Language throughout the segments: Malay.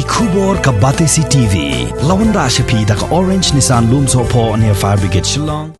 Kubor ka Batesi TV. Lawan Rashapi da ka Orange Nissan Looms Hopo near Fire Brigade Shillong.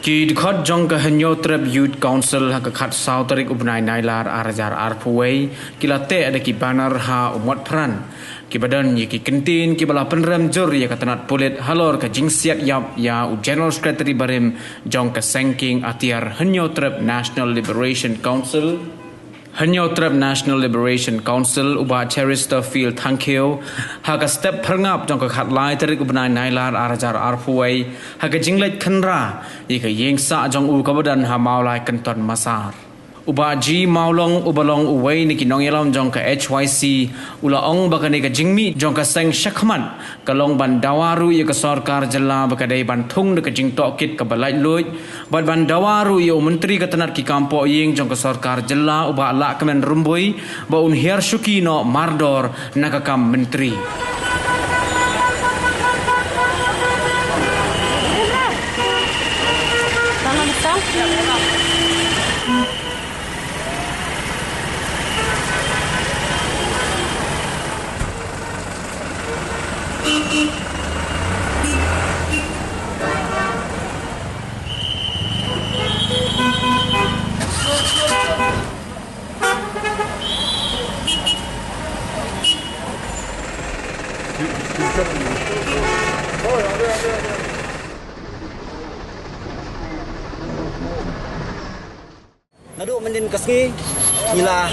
Ki dekat jangka hanya trap youth council hak kat sauterik ubnai nailar arajar arpuai kilate ada ki banner ha umat peran ki badan ye ki kentin ki bala penrem jur ye katanat polit halor ka jingsiat yap ya u general secretary barim jangka sanking atiar hanya trap national liberation council Hanyo Trap National Liberation Council uba Cherister Field Thankyo haga step perngap jong ka khatlai tarik ubnai nailar arajar arpuai haga jinglet khanra yeka yengsa jong u kabadan ha maulai kanton masar uba ji maulong ubalong uwei ni kinong yalam jong ka HYC ula ong bakane ka jingmi jong ka seng shakhman kalong ban dawaru ye ka sarkar jalla bakadai ban thung de ka jingtok kit ka balai luj ban dawaru ye menteri ka tanat ki kampo yeng jong ka sarkar jalla uba la kemen rumbui ba un hiar syuki no mardor nakakam menteri Nadu mendin kasni nila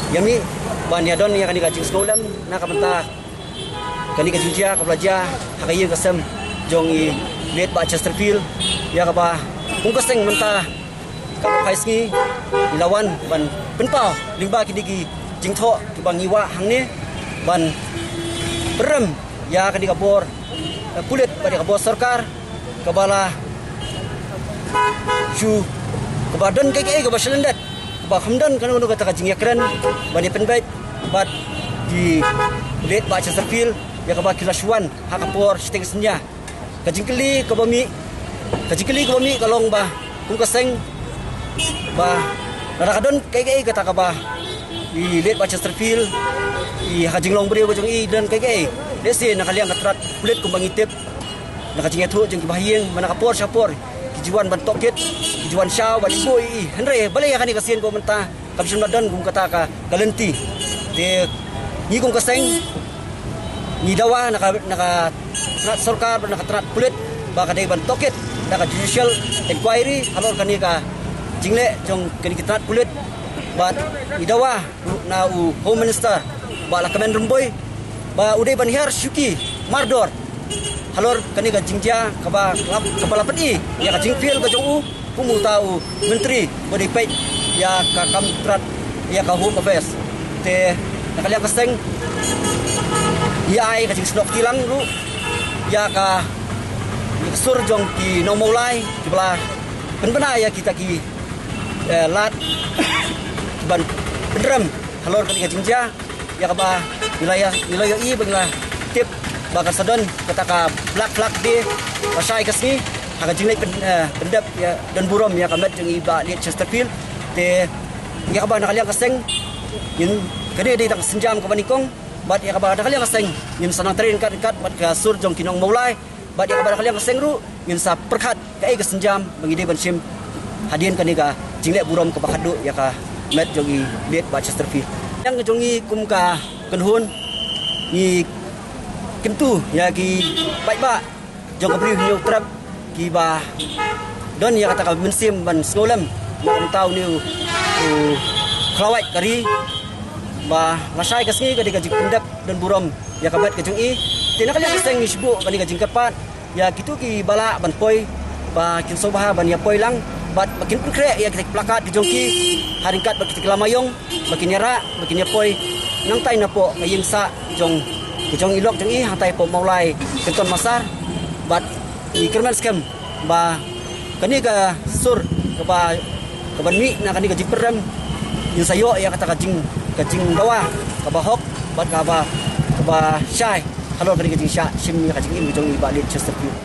yami ban ya don ya kan dikacing sekolah na kapenta kan dikacing dia ka pelajar hakaye kasem jong i let ba Chesterfield ya ka ba kung kaseng menta ka paisni ilawan ban penpau lingba kidigi jingtho ki bang iwa hangne ban berem ya kan dikabor pulit ba dikabor sarkar kabala shu kebadan KKI ke Bashalandat ke Hamdan kan ono kata kajing yakran bani penbait bat di let ba Chesterfield ya ke Kilashwan hakapor sting senya kajing keli ke bami kalong ba kung kaseng ba nakadon KKI kata ka ba di let ba Chesterfield di kajing long beri bojong i dan KKI desi nakaliang katrat kulit kumbang itip nakajing itu jeng bahiyeng manakapor syapor Kijuan bantokit, kijuan syau, bantiboi, Henry, balai akan dikasihin ko mentah, kapsun badan kung kata ka galenti, de ni kung kaseng, ni dawa naka sarkar naka terat kulit, baka day bantokit, naka judicial inquiry, halor kani ka jingle jong kani terat kulit, bat ni dawa na u home minister, ba la kamen rumboy, ba uday banhar syuki mardor. Halor kani ka jingja kaba kepala peti ya ka jingfil ka jong u kumu tau menteri bodipet ya ka kamtrat ya ka home affairs te nakaliang kaseng ya ai ka jing snok tilang lu ya ka sur jong ki no maulai kibla penbena ya kita ki lat ban pendram halor kani ka jingja ya ka ba wilayah i bangla tip bakal sadon kata ka blak di pasai kasni haka jinglai pendap ya dan burom ya kamet jeng iba di Chesterfield te ya ka ba nakaliang kaseng yun kadi di tak senjam ka banikong bat ya ka ba nakaliang kaseng yun sanang train kat bat ka sur jong kinong maulai bat ya kabar kalian kesengru ngin sa perkat ke senjam bagi ban sim hadian kan ga jinglek burom ke bakadu ya ka met jogi let ba Chesterfield yang jongi kum ka kenhun ni kentu ya ki baik ba jong beri hiu trap ki ba don ya kata ka mensim ban snolam nak tahu ni kelawai kari ba masai kasni ka diga jikundap dan burom ya kabat ke jongi tina kali seng ni sibu kan diga jingkapat ya gitu ki bala ban poi ba kin sobaha ban ya poi lang bat makin krek ya kita plakat di jongki haringkat bagi kita lamayong makin nyara makin nyapoi nang tai na po ngayeng sa jong ilok jong i hatai po maulai kenton masar bat i kerman scam ba kani ga sur ke ba ke ban mi na kani ga jiperem yung sayo ya kata kajing dawa ka ba hok bat ka ba syai kalau kani ga jing sya sim ya kajing im jong i ba lit Chesterfield